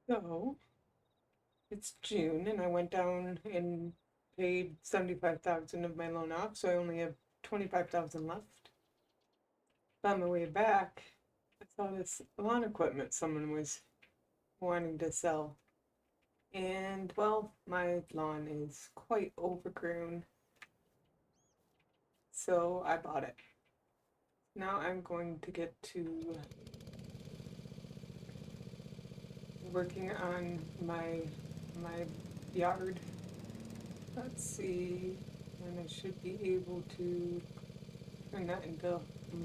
So it's June and I went down and paid 75,000 of my loan off, so I only have 25,000 left. On my way back, I saw this lawn equipment someone was wanting to sell. And well, my lawn is quite overgrown, so I bought it. Now I'm going to get to working on my yard. Let's see, and I should be able to turn that into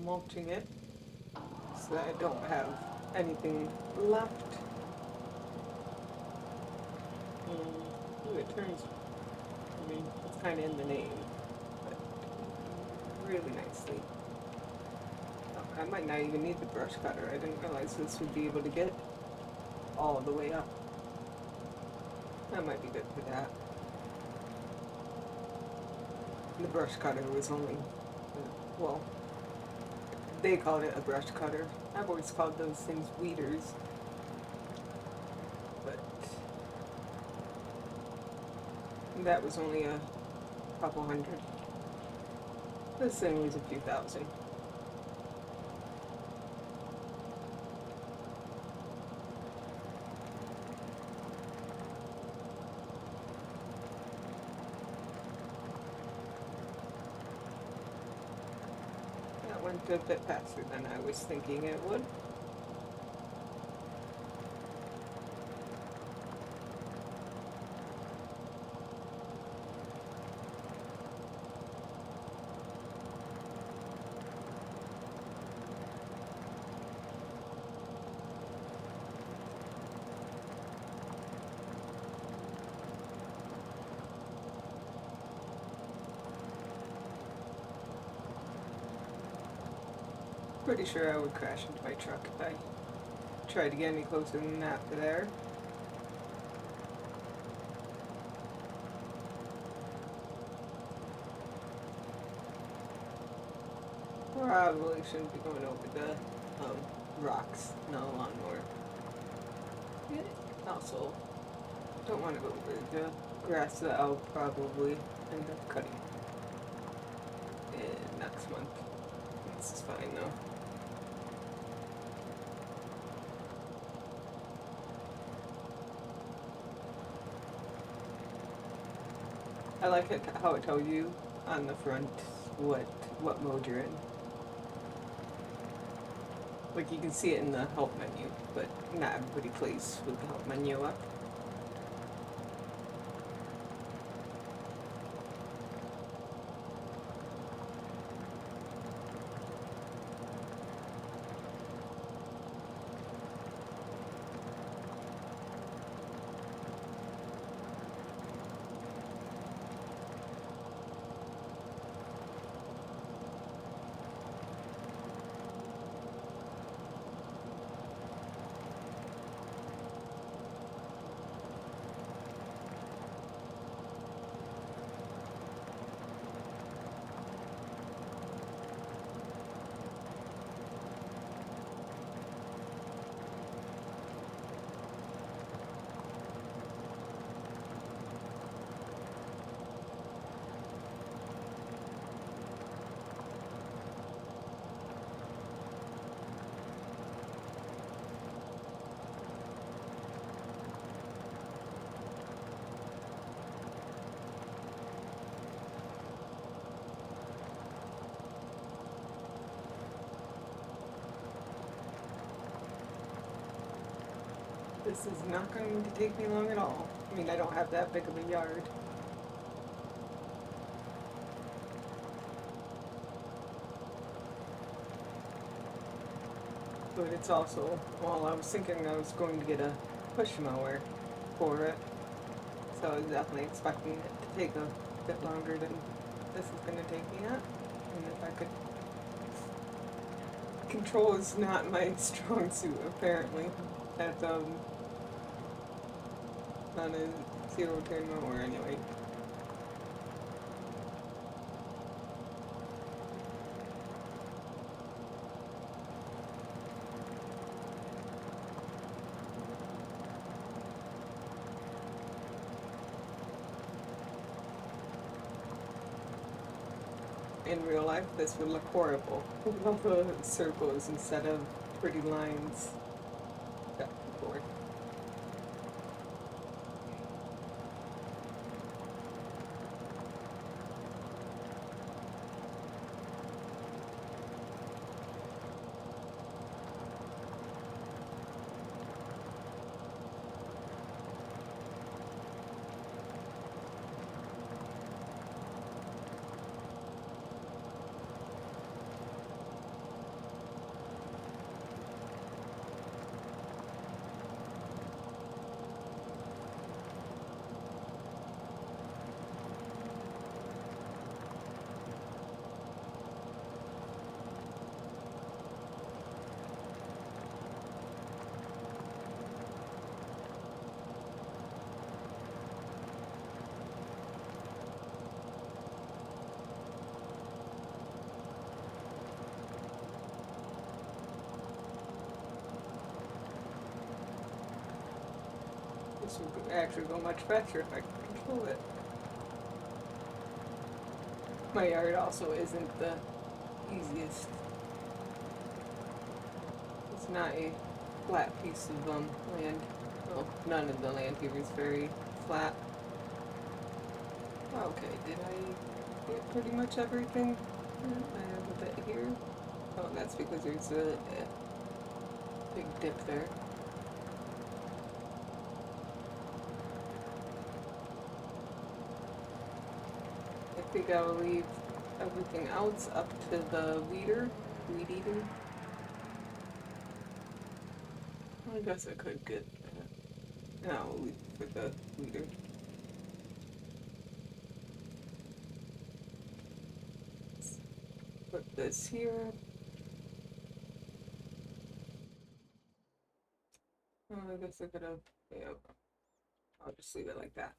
mulching it so that I don't have anything left. And ooh, it turns, I mean, it's kind of in the name, but really nicely. Oh, I might not even need the brush cutter. I didn't realize this would be able to get all the way up. That might be good for that. The brush cutter was only, well, they called it a brush cutter. I've always called those things weeders, but that was only a couple hundred. This thing was a few thousand. That went a bit faster than I was thinking it would. Pretty sure I would crash into my truck if I tried to get any closer than that to there. Probably shouldn't be going over the rocks in a lawnmower. Yeah. Also, don't want to go over the grass that I'll probably end up cutting next month. This is fine though. I like it how it tells you on the front what mode you're in. Like you can see it in the help menu, but not everybody plays with the help menu up. This is not going to take me long at all. I mean, I don't have that big of a yard. But it's also, well, I was thinking I was going to get a push mower for it. So I was definitely expecting it to take a bit longer than this is going to take me at. And if I could. Control is not my strong suit, apparently. At, on a zero turn mower, anyway. in real life, this would look horrible. With all the circles instead of pretty lines back and forth. This would actually go much faster if I could control it. My yard also isn't the easiest. It's not a flat piece of land. Well, none of the land here is very flat. Okay, did I get pretty much everything? I have a bit here. Oh, that's because there's a big dip there. I think I'll leave everything else up to the weed eater. I guess I could get that. No, I'll leave it for the weeder. Put this here. Oh, I guess I could have, yeah, I'll just leave it like that.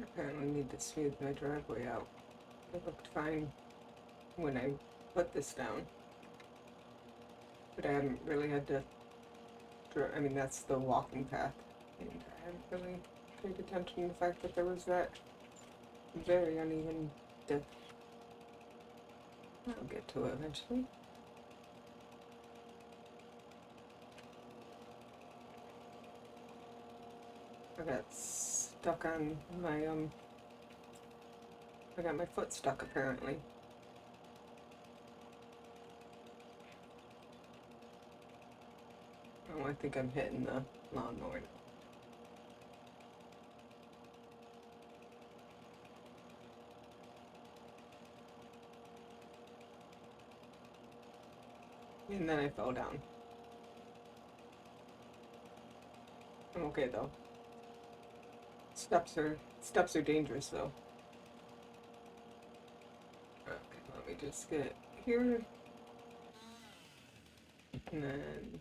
Apparently need to smooth my driveway out. It looked fine when I put this down. But I haven't really had to, I mean, that's the walking path. And I haven't really paid attention to the fact that there was that very uneven dip. I'll get to it eventually. I got stuck on my, I got my foot stuck apparently. Oh, I think I'm hitting the lawnmower now. And then I fell down. I'm okay though. Steps are dangerous though. Okay, let me just get here. And then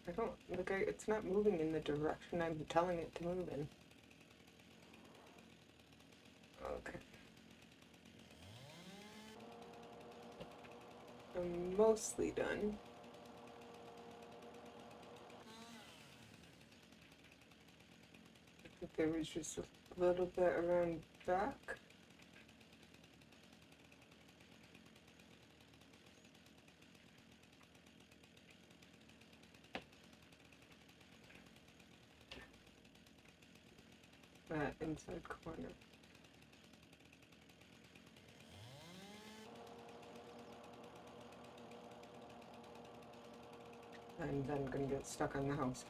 I don't look, it's not moving in the direction I'm telling it to move in. Okay. I'm mostly done. I think there was just a little bit around back. That inside corner. And then I'm gonna get stuck on the house.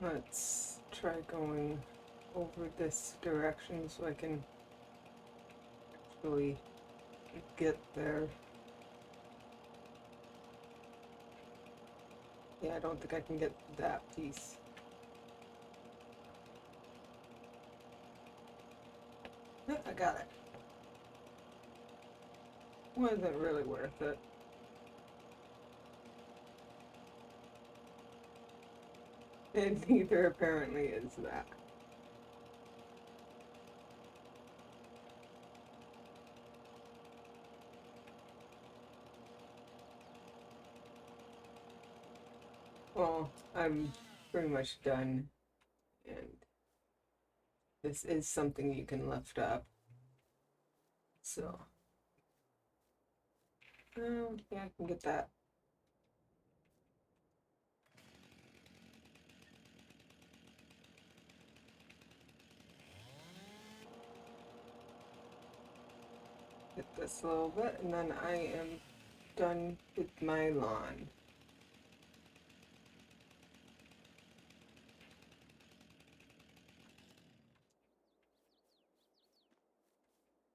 Let's try going over this direction so I can actually get there. Yeah, I don't think I can get that piece. I got it. Wasn't really worth it. And neither apparently is that. Well, I'm pretty much done, and this is something you can lift up. So, yeah, I can get that. Get this a little bit, and then I am done with my lawn.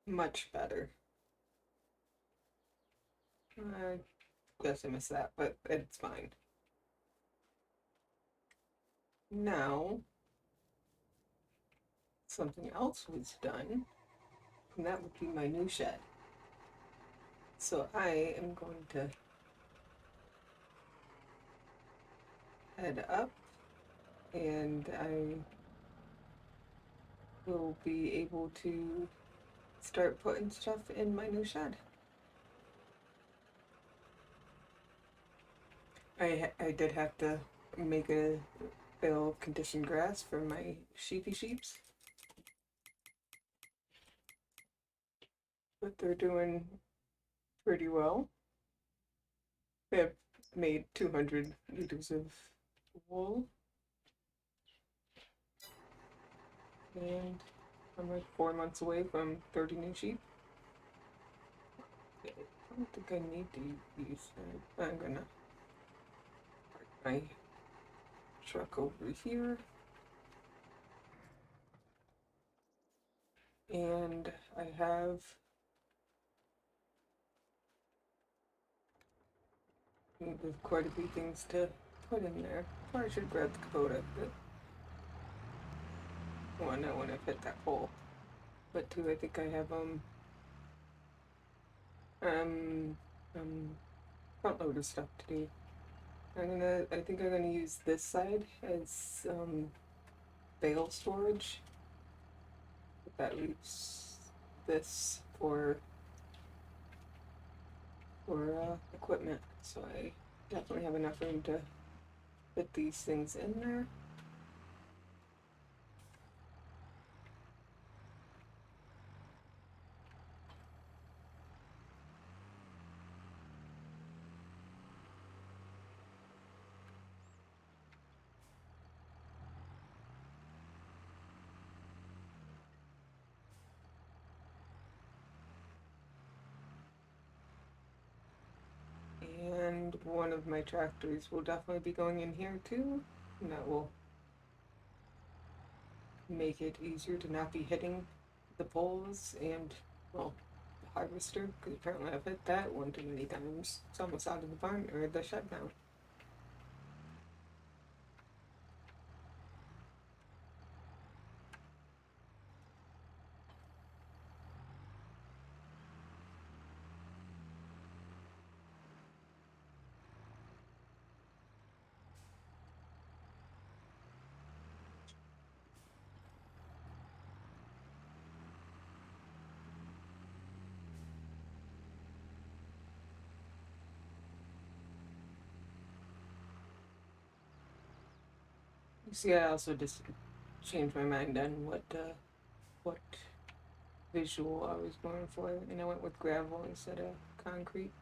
Much better. I guess I missed that, but it's fine. Now, something else was done, and that would be my new shed. So I am going to head up, and I will be able to start putting stuff in my new shed. I did have to make a bale of conditioned grass for my sheeps, but they're doing pretty well. They have made 200 liters of wool, and I'm like 4 months away from 30 new sheep. I don't think I need to use that. I'm gonna park my truck over here. And I have there's quite a few things to put in there. Probably should grab the Kubota, but one, I want to fit that hole. But two, I think I have um um front loader stuff to do. I think I'm gonna use this side as bale storage. That leaves this for equipment. So I definitely have enough room to fit these things in there. And one of my tractors will definitely be going in here too. And that will make it easier to not be hitting the poles and, well, the harvester, because apparently I've hit that one too many times. It's almost out of the barn or the shed now. You see, I also just changed my mind on what visual I was going for, and I went with gravel instead of concrete.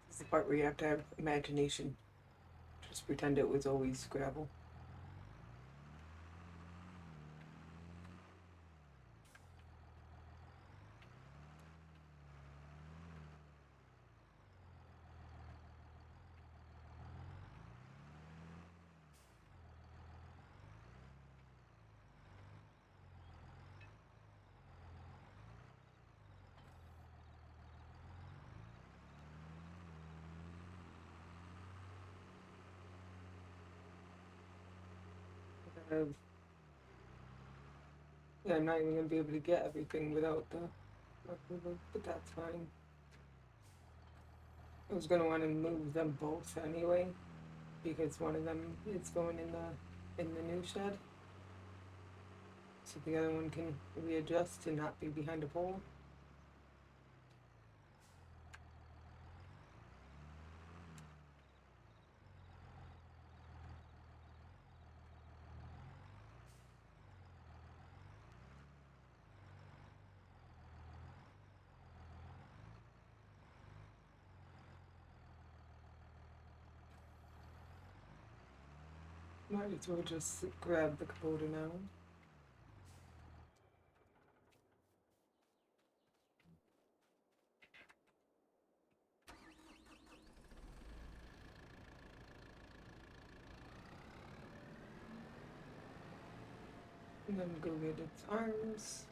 This is the part where you have to have imagination. Just pretend it was always gravel. Yeah, I'm not even gonna be able to get everything without the approval, but that's fine. I was gonna want to move them both anyway, because one of them is going in the new shed, so the other one can readjust and not be behind a pole. Might as well just grab the Kubota now. And then go get its arms.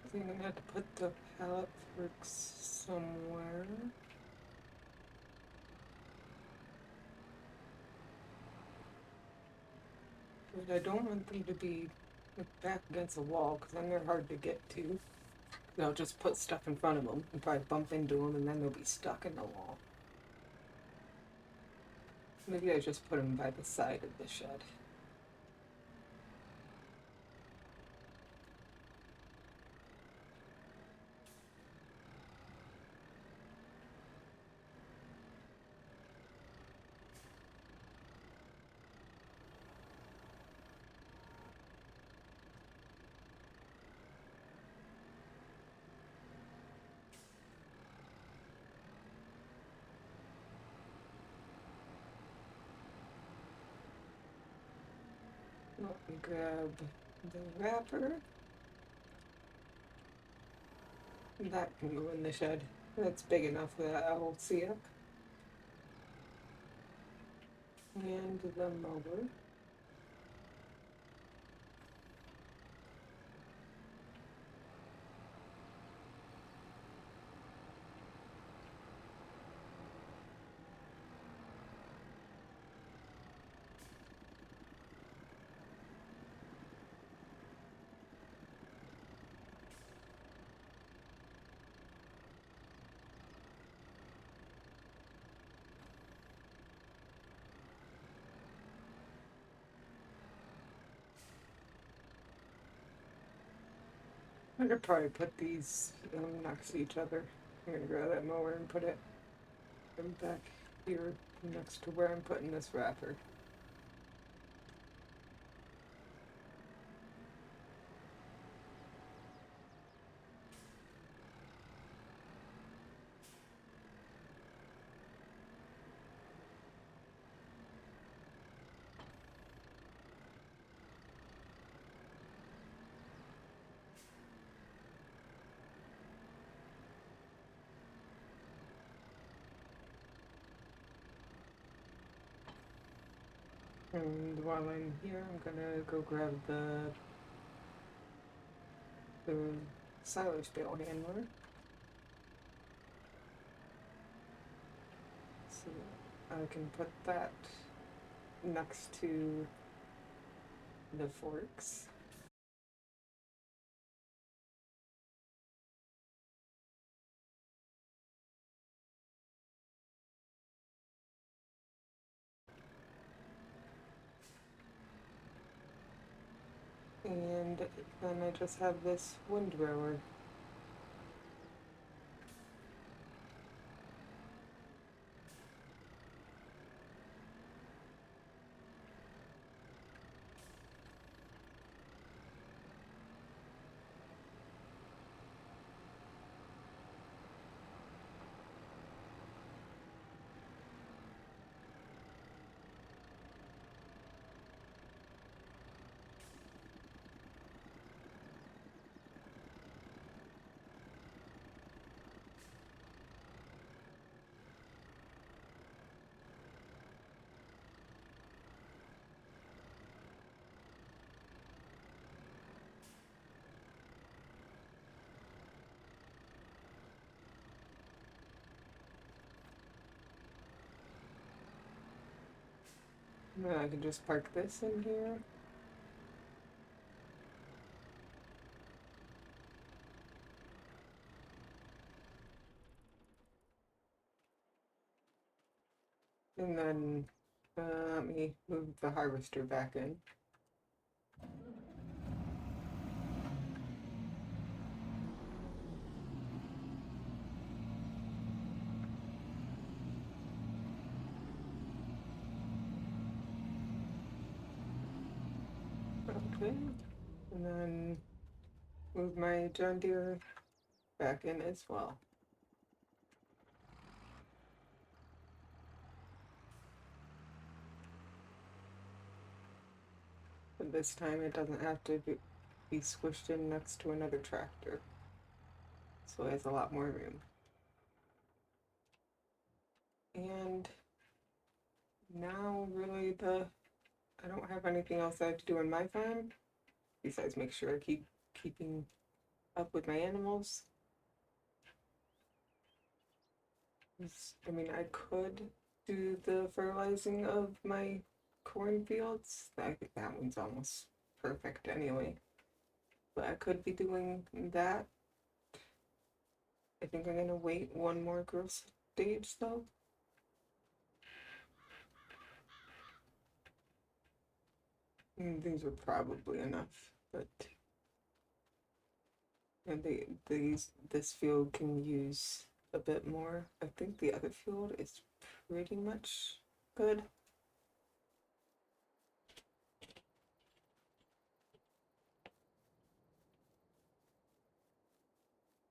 I think I'm gonna have to put the pallet forks somewhere. But I don't want them to be back against the wall, because then they're hard to get to. They'll just put stuff in front of them and probably bump into them, and then they'll be stuck in the wall. Maybe I just put them by the side of the shed. Let me grab the wrapper. That can go in the shed. That's big enough for that owl see up. And the mower. I could probably put these next to each other. I'm gonna grab that mower and put it back here next to where I'm putting this wrapper. And while I'm here, I'm gonna go grab the silage bale handler. So I can put that next to the forks. And then I just have this windrower. And then I can just park this in here. And then let me move the harvester back in. Okay, and then move my John Deere back in as well. But this time it doesn't have to be squished in next to another tractor. So it has a lot more room. And now really I don't have anything else I have to do on my farm besides make sure I keeping up with my animals. I mean, I could do the fertilizing of my cornfields. I think that one's almost perfect anyway. But I could be doing that. I think I'm gonna wait one more growth stage though. These are probably enough, but and this field can use a bit more. I think the other field is pretty much good.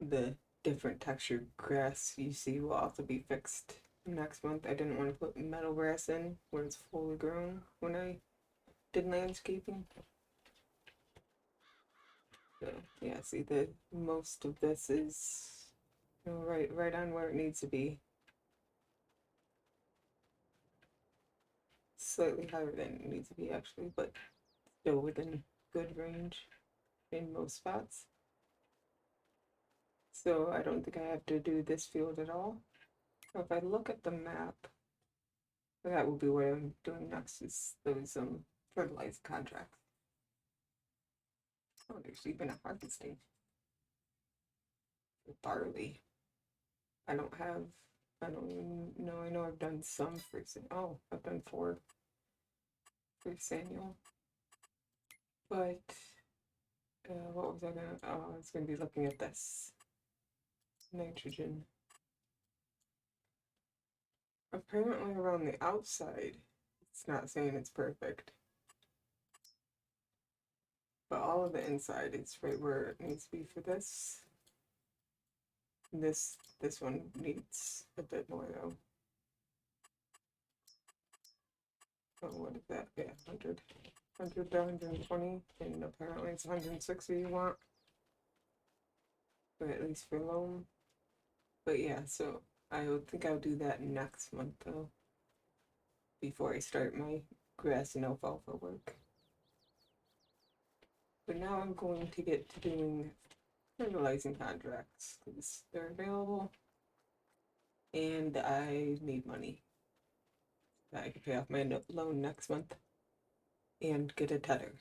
The different textured grass you see will also be fixed next month. I didn't want to put meadow grass in when it's fully grown when I did landscaping. So yeah, see the most of this is right on where it needs to be. Slightly higher than it needs to be actually, but still within good range in most spots. So I don't think I have to do this field at all. So if I look at the map, that will be what I'm doing next is those fertilizer contracts. Oh, there's even a harvesting for barley. I don't even know. I know I've done some for I've done 4 for Samuel. But what was I gonna? Oh, I was gonna be looking at this nitrogen. Apparently, around the outside, it's not saying it's perfect, but all of the inside is right where it needs to be for this. This one needs a bit more though. Oh, what is that? Yeah, 100 to 120, and apparently it's 160 you want, but at least for loam. But yeah, so I would think I'll do that next month though, before I start my grass and alfalfa work. But now I'm going to get to doing fertilizing contracts because they're available and I need money. I can pay off my loan next month and get a tedder.